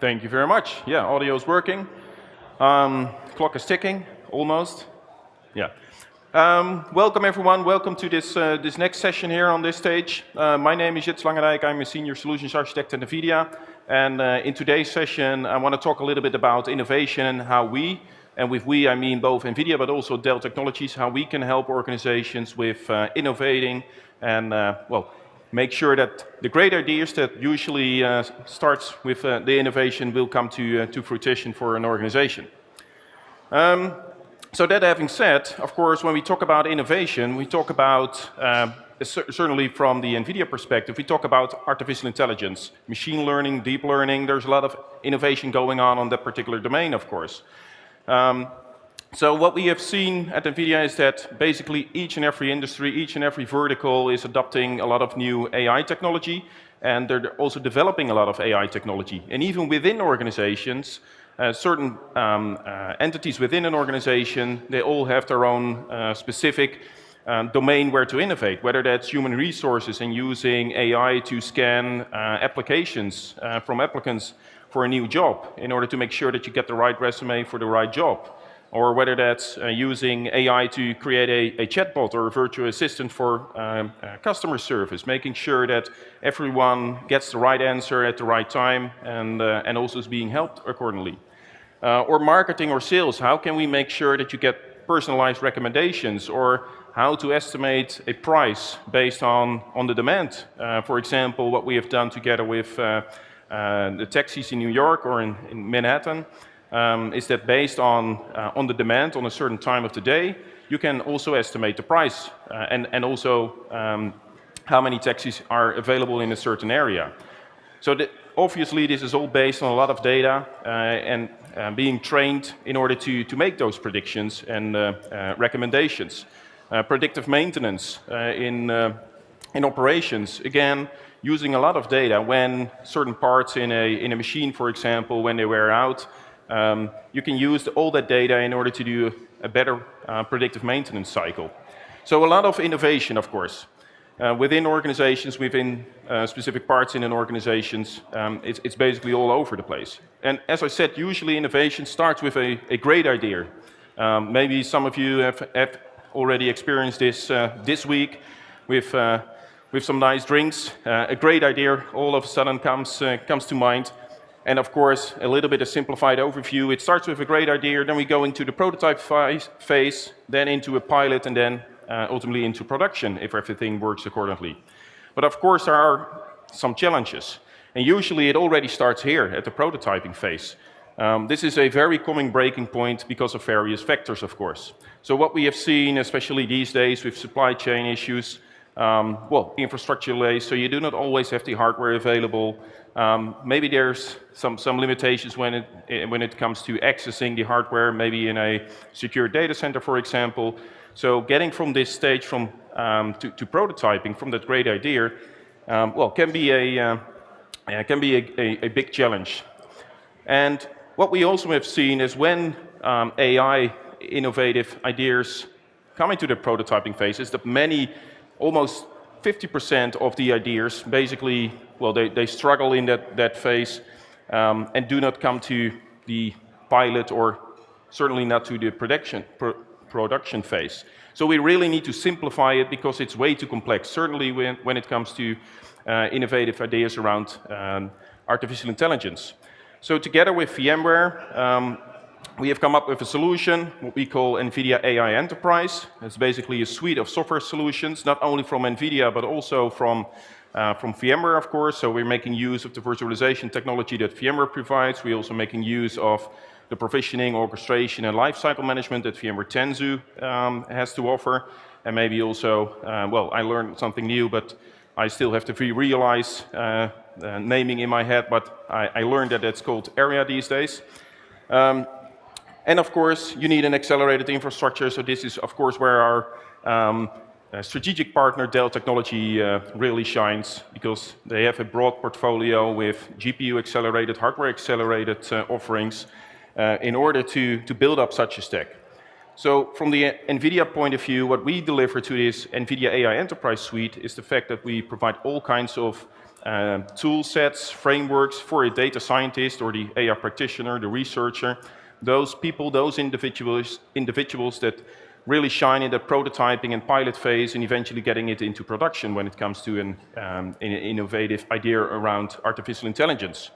Thank you very much. Yeah, audio is working. Clock is ticking, almost. Yeah. Welcome everyone. Welcome to this next session here on this stage. My name is Jits Langedij. I'm a senior solutions architect at NVIDIA. And in today's session, I want to talk a little bit about innovation and how we, and with we I mean both NVIDIA but also Dell Technologies, how we can help organizations with innovating and make sure that the great ideas that usually starts with the innovation will come to fruition for an organization. So that having said, of course, when we talk about innovation, we talk about, certainly from the NVIDIA perspective, we talk about artificial intelligence, machine learning, deep learning. There's a lot of innovation going on that particular domain, of course. So what we have seen at NVIDIA is that basically each and every industry, each and every vertical is adopting a lot of new AI technology, and they're also developing a lot of AI technology. And even within organizations, certain entities within an organization, they all have their own specific domain where to innovate, whether that's human resources and using AI to scan applications from applicants for a new job in order to make sure that you get the right resume for the right job. Or whether that's using AI to create a chatbot or a virtual assistant for customer service, making sure that everyone gets the right answer at the right time and also is being helped accordingly. Or marketing or sales, how can we make sure that you get personalized recommendations, or how to estimate a price based on the demand. For example, what we have done together with the taxis in New York or in Manhattan, is that based on the demand on a certain time of the day, you can also estimate the price and also how many taxis are available in a certain area. So obviously this is all based on a lot of data and being trained in order to make those predictions and recommendations. Predictive maintenance in operations, again, using a lot of data when certain parts in a machine, for example, when they wear out, you can use all that data in order to do a better predictive maintenance cycle. So a lot of innovation, of course. Within organizations, within specific parts in an organizations, it's basically all over the place. And as I said, usually innovation starts with a great idea. Maybe some of you have already experienced this week with some nice drinks. A great idea all of a sudden comes to mind. And of course, a little bit of simplified overview. It starts with a great idea, then we go into the prototype phase, then into a pilot, and then ultimately into production if everything works accordingly. But of course, there are some challenges. And usually it already starts here at the prototyping phase. This is a very common breaking point because of various factors, of course. So what we have seen, especially these days with supply chain issues, infrastructure delays, so you do not always have the hardware available. Maybe there's some limitations when it comes to accessing the hardware, maybe in a secure data center, for example. So getting from this stage to prototyping from that great idea, can be a big challenge. And what we also have seen is when AI innovative ideas come into the prototyping phase, is that almost 50% of the ideas basically, they struggle in that phase and do not come to the pilot or certainly not to the production phase. So we really need to simplify it because it's way too complex, certainly when it comes to innovative ideas around artificial intelligence. So together with VMware, we have come up with a solution, what we call NVIDIA AI Enterprise. It's basically a suite of software solutions, not only from NVIDIA, but also from VMware, of course. So we're making use of the virtualization technology that VMware provides. We're also making use of the provisioning, orchestration, and lifecycle management that VMware Tanzu has to offer. And maybe also, I learned something new, but I still have to realize naming in my head, but I learned that it's called Area these days. And of course, you need an accelerated infrastructure. So this is, of course, where our strategic partner, Dell Technologies, really shines, because they have a broad portfolio with GPU accelerated, hardware accelerated offerings in order to build up such a stack. So from the NVIDIA point of view, what we deliver to this NVIDIA AI Enterprise Suite is the fact that we provide all kinds of tool sets, frameworks for a data scientist or the AI practitioner, the researcher, those people, those individuals that really shine in the prototyping and pilot phase and eventually getting it into production when it comes to an innovative idea around artificial intelligence.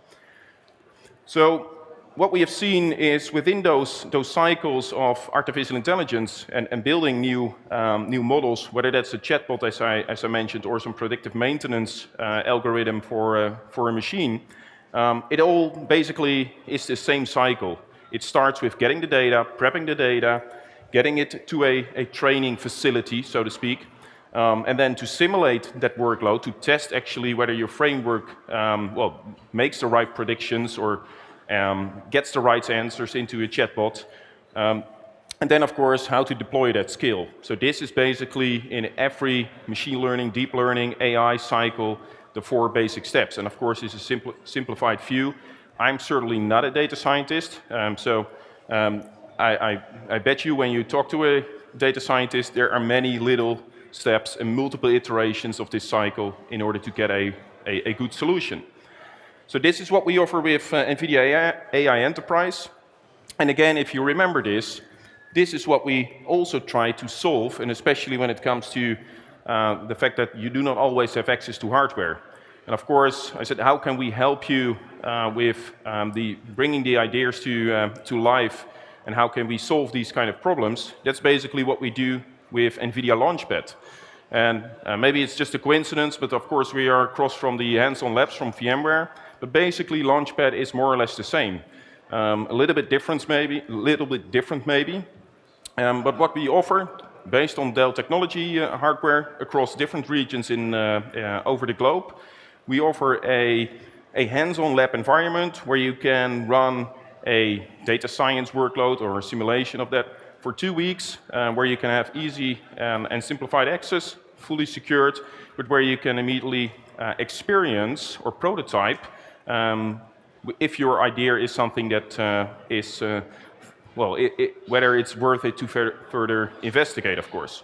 So what we have seen is within those cycles of artificial intelligence and building new models, whether that's a chatbot, as I mentioned, or some predictive maintenance algorithm for a machine, it all basically is the same cycle. It starts with getting the data, prepping the data, getting it to a training facility, so to speak, and then to simulate that workload, to test actually whether your framework makes the right predictions or gets the right answers into a chatbot. And then, of course, how to deploy that skill. So this is basically in every machine learning, deep learning, AI cycle, the 4 basic steps. And of course, this is a simplified view. I'm certainly not a data scientist, I bet you when you talk to a data scientist, there are many little steps and multiple iterations of this cycle in order to get a good solution. So this is what we offer with NVIDIA AI Enterprise. And again, if you remember this is what we also try to solve, and especially when it comes to the fact that you do not always have access to hardware. And of course, I said, how can we help you with bringing the ideas to life, and how can we solve these kind of problems? That's basically what we do with NVIDIA LaunchPad. And maybe it's just a coincidence, but of course we are across from the hands-on labs from VMware. But basically, LaunchPad is more or less the same. A little bit different maybe. But what we offer, based on Dell Technologies hardware across different regions over the globe, we offer a hands-on lab environment where you can run a data science workload or a simulation of that for 2 weeks, where you can have easy and simplified access, fully secured, but where you can immediately experience or prototype if your idea is something that is, whether it's worth it to further investigate, of course.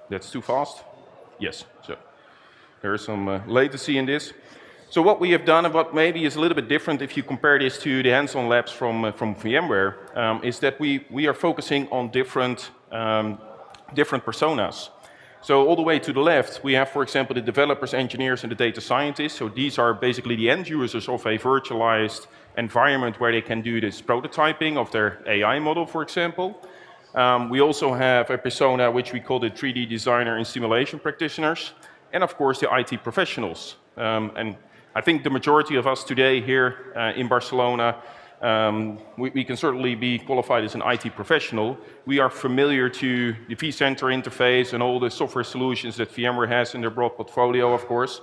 That's too fast? Yes, so there is some latency in this. So what we have done, and what maybe is a little bit different if you compare this to the hands-on labs from VMware, is that we are focusing on different personas. So all the way to the left, we have, for example, the developers, engineers, and the data scientists. So these are basically the end users of a virtualized environment where they can do this prototyping of their AI model, for example. We also have a persona which we call the 3D designer and simulation practitioners, and of course the IT professionals. And I think the majority of us today here in Barcelona, we can certainly be qualified as an IT professional. We are familiar to the vCenter interface and all the software solutions that VMware has in their broad portfolio, of course.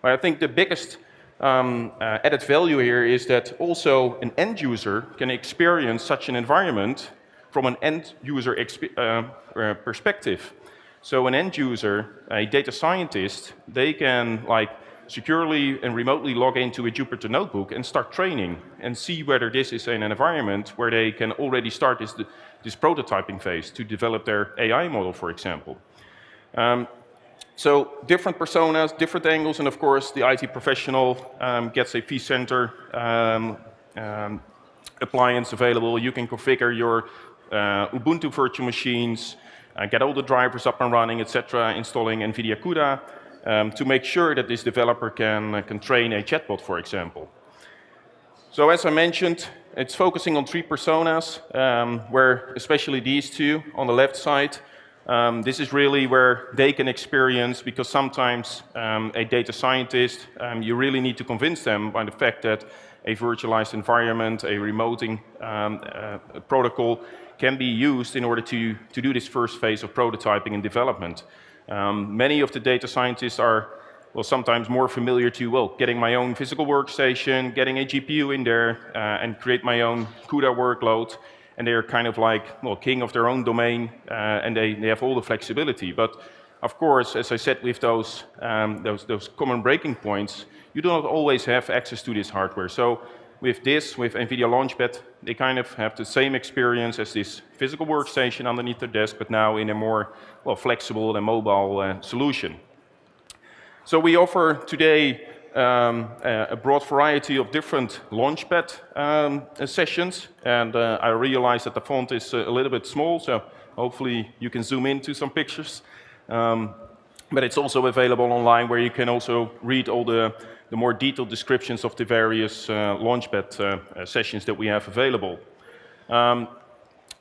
But I think the biggest added value here is that also an end user can experience such an environment from an end user perspective. So an end user, a data scientist, they can securely and remotely log into a Jupyter notebook and start training and see whether this is an environment where they can already start this prototyping phase to develop their AI model, for example. So different personas, different angles, and of course the IT professional gets a vCenter appliance available. You can configure your Ubuntu virtual machines, get all the drivers up and running, etc., installing NVIDIA CUDA, to make sure that this developer can train a chatbot, for example. So as I mentioned, it's focusing on 3 personas, where especially these 2 on the left side, this is really where they can experience, because sometimes a data scientist, you really need to convince them by the fact that a virtualized environment, a remoting protocol can be used in order to do this first phase of prototyping and development. Many of the data scientists are, sometimes more familiar to, getting my own physical workstation, getting a GPU in there, and create my own CUDA workload. And they're kind of king of their own domain, and they have all the flexibility. But of course, as I said, with those common breaking points, you do not always have access to this hardware. So with NVIDIA LaunchPad, they kind of have the same experience as this physical workstation underneath their desk, but now in a more flexible and mobile solution. So we offer today a broad variety of different LaunchPad sessions, and I realize that the font is a little bit small, so hopefully you can zoom into some pictures. But it's also available online, where you can also read all the more detailed descriptions of the various LaunchPad sessions that we have available.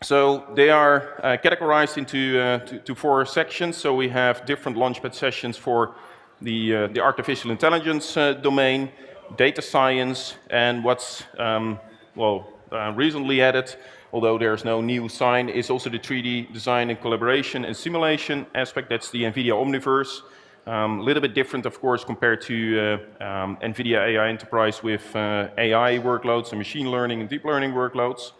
So they are categorized into to 4 sections. So we have different LaunchPad sessions for the artificial intelligence domain, data science, and what's recently added, although there's no new sign, is also the 3D design and collaboration and simulation aspect. That's the NVIDIA Omniverse. A little bit different, of course, compared to NVIDIA AI Enterprise with AI workloads and machine learning and deep learning workloads.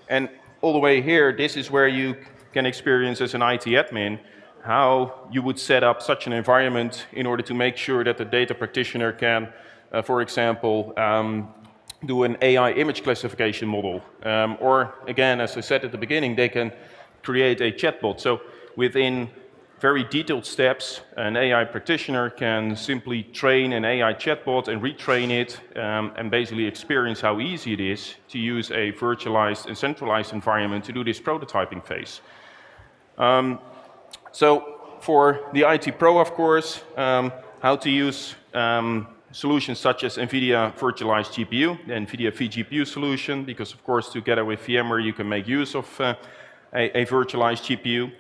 And all the way here, this is where you can experience as an IT admin how you would set up such an environment in order to make sure that the data practitioner can, for example, do an AI image classification model. Or again, as I said at the beginning, they can create a chatbot. So within very detailed steps, an AI practitioner can simply train an AI chatbot and retrain it, and basically experience how easy it is to use a virtualized and centralized environment to do this prototyping phase. So for the IT pro, of course, how to use solutions such as NVIDIA Virtualized GPU, the NVIDIA vGPU solution, because of course together with VMware you can make use of a virtualized GPU.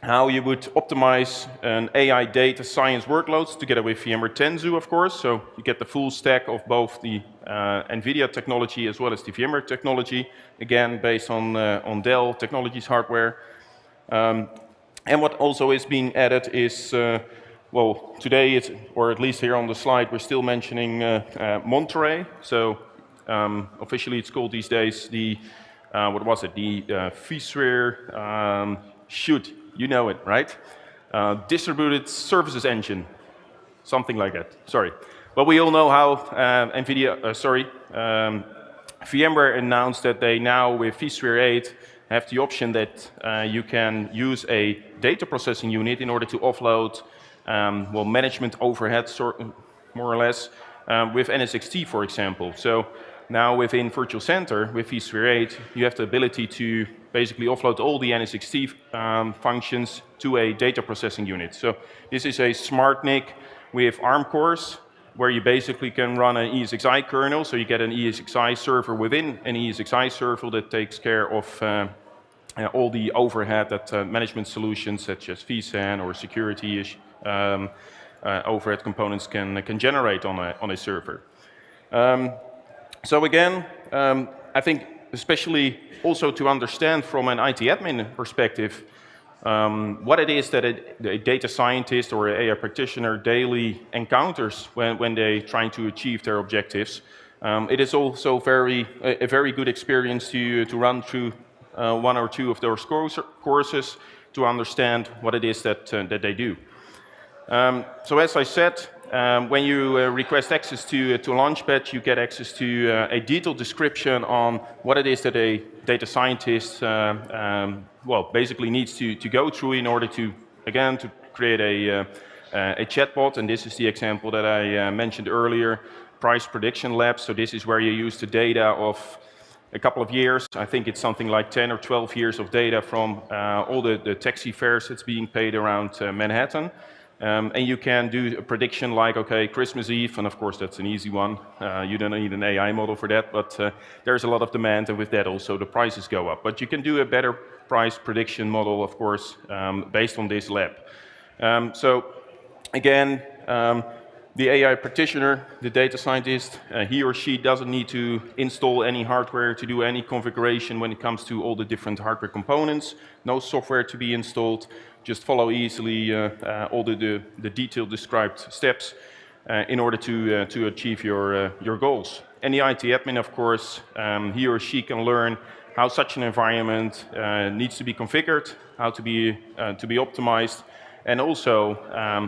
How you would optimize an AI data science workloads together with VMware Tanzu, of course, so you get the full stack of both the NVIDIA technology as well as the VMware technology, again based on Dell Technologies hardware. And what also is being added is, today, or at least here on the slide, we're still mentioning Monterey. So officially it's called these days the, the vSphere, you know it, right? Distributed Services Engine, something like that, sorry. But we all know how VMware announced that they now, with vSphere 8, have the option that you can use a data processing unit in order to offload management overhead, more or less, with NSXT, for example. So now within Virtual Center, with vSphere 8, you have the ability to basically offload all the NSXT functions to a data processing unit. So this is a smart NIC with ARM cores, where you basically can run an ESXi kernel, so you get an ESXi server within an ESXi server that takes care of all the overhead that management solutions such as vSAN or security overhead components can generate on a server. So again, I think especially also to understand from an IT admin perspective what it is that a data scientist or an AI practitioner daily encounters when they're trying to achieve their objectives. It is also a very good experience to run through 1 or 2 of those courses to understand what it is that they do. So as I said, when you request access to LaunchPad, you get access to a detailed description on what it is that a data scientist basically needs to go through in order to, again, to create a chatbot. And this is the example that I mentioned earlier, price prediction lab. So this is where you use the data of a couple of years. I think it's something like 10 or 12 years of data from all the taxi fares that's being paid around Manhattan. And you can do a prediction like, okay, Christmas Eve, and of course that's an easy one. You don't need an AI model for that, but there's a lot of demand, and with that also the prices go up. But you can do a better price prediction model, of course, based on this lab. So again, the AI practitioner, the data scientist, he or she doesn't need to install any hardware to do any configuration when it comes to all the different hardware components. No software to be installed. Just follow easily all the detailed described steps in order to achieve your goals. And the IT admin, of course, he or she can learn how such an environment needs to be configured, how to be optimized, and also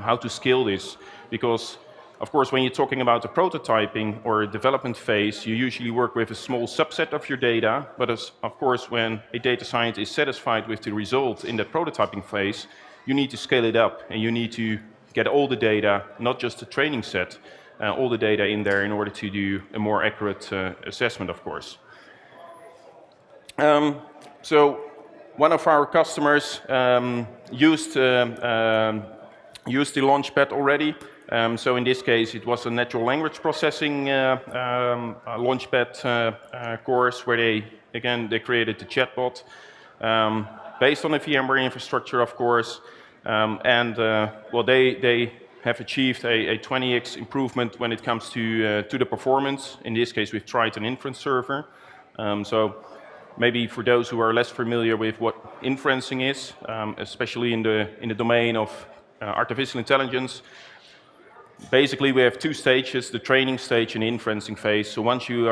how to scale this. Because, of course, when you're talking about the prototyping or development phase, you usually work with a small subset of your data. But of course, when a data scientist is satisfied with the result in that prototyping phase, you need to scale it up, and you need to get all the data, not just the training set, all the data in there in order to do a more accurate assessment, of course. So one of our customers used the LaunchPad already. So in this case, it was a natural language processing LaunchPad course where they created the chatbot based on a VMware infrastructure, of course. Well, they have achieved a 20x improvement when it comes to the performance. In this case, we've tried an inference server. So maybe for those who are less familiar with what inferencing is, especially in the domain of artificial intelligence, basically we have two stages: the training stage and the inferencing phase. So once you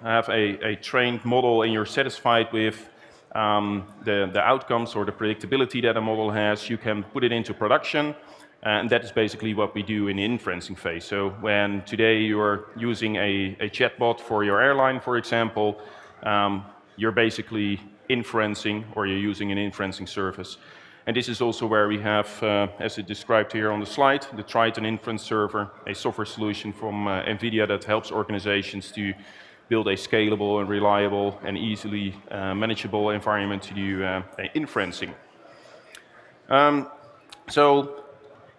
have a trained model and you're satisfied with the outcomes or the predictability that a model has, you can put it into production. And that is basically what we do in the inferencing phase. So when today you're using a chatbot for your airline, for example, you're basically inferencing, or you're using an inferencing service. And this is also where we have, as it described here on the slide, the Triton Inference Server, a software solution from NVIDIA that helps organizations to build a scalable and reliable and easily manageable environment to do inferencing. So,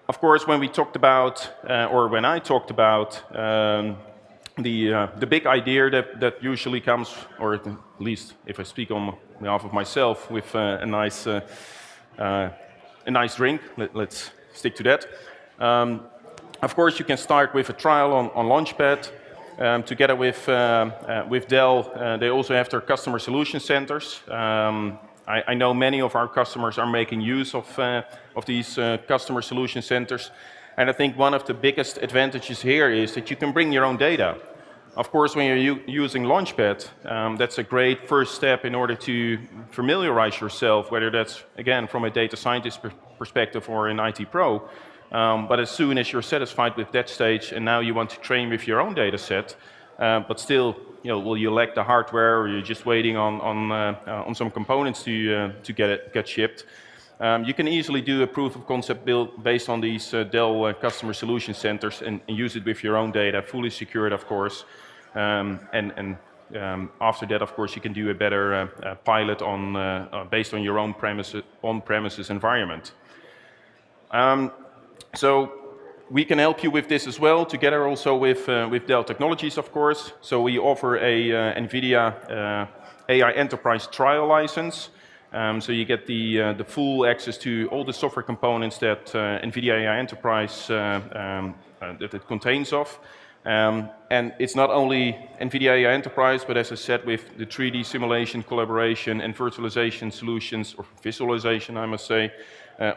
of course, when we talked about, or when I talked about the big idea that usually comes, or at least if I speak on behalf of myself, with a nice drink. Let's stick to that. Of course, you can start with a trial on LaunchPad. Together with Dell, they also have their customer solution centers. I know many of our customers are making use of these customer solution centers. And I think one of the biggest advantages here is that you can bring your own data. Of course, when you're using LaunchPad, that's a great first step in order to familiarize yourself, whether that's, again, from a data scientist perspective or an IT pro. But as soon as you're satisfied with that stage and now you want to train with your own data set, but still, will you lack the hardware, or you're just waiting on some components to get shipped, you can easily do a proof of concept build based on these Dell customer solution centers and use it with your own data, fully secured, of course. After that, of course, you can do a better pilot based on your own on-premises environment. So we can help you with this as well, together also with Dell Technologies, of course. So we offer a NVIDIA AI Enterprise trial license. So you get the full access to all the software components that NVIDIA AI Enterprise that it contains of. And it's not only NVIDIA AI Enterprise, but as I said, with the 3D simulation, collaboration, and virtualization solutions, or visualization, I must say,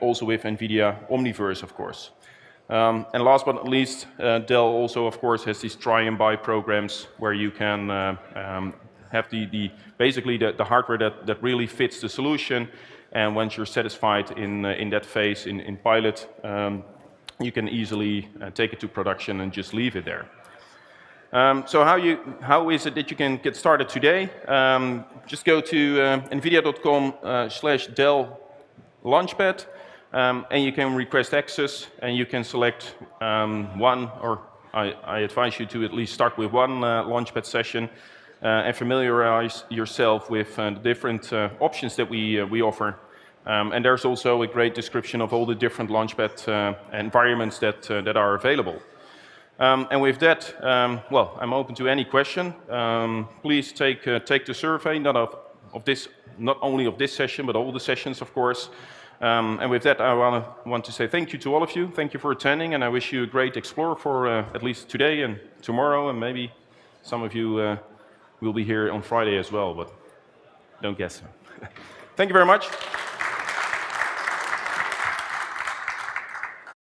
also with NVIDIA Omniverse, of course. And last but not least, Dell also, of course, has these try and buy programs where you can have basically the hardware that really fits the solution. And once you're satisfied in that phase, in pilot, you can easily take it to production and just leave it there. So how is it that you can get started today? Just go to nvidia.com/Dell LaunchPad, and you can request access, and you can select one, or I advise you to at least start with one LaunchPad session and familiarize yourself with the different options that we offer. And there's also a great description of all the different LaunchPad environments that are available. And with that, well, I'm open to any question. Please take the survey, not only of this session, but all the sessions, of course. And with that, I want to say thank you to all of you. Thank you for attending, and I wish you a great Explore for at least today and tomorrow, and maybe some of you will be here on Friday as well, but don't guess. Thank you very much.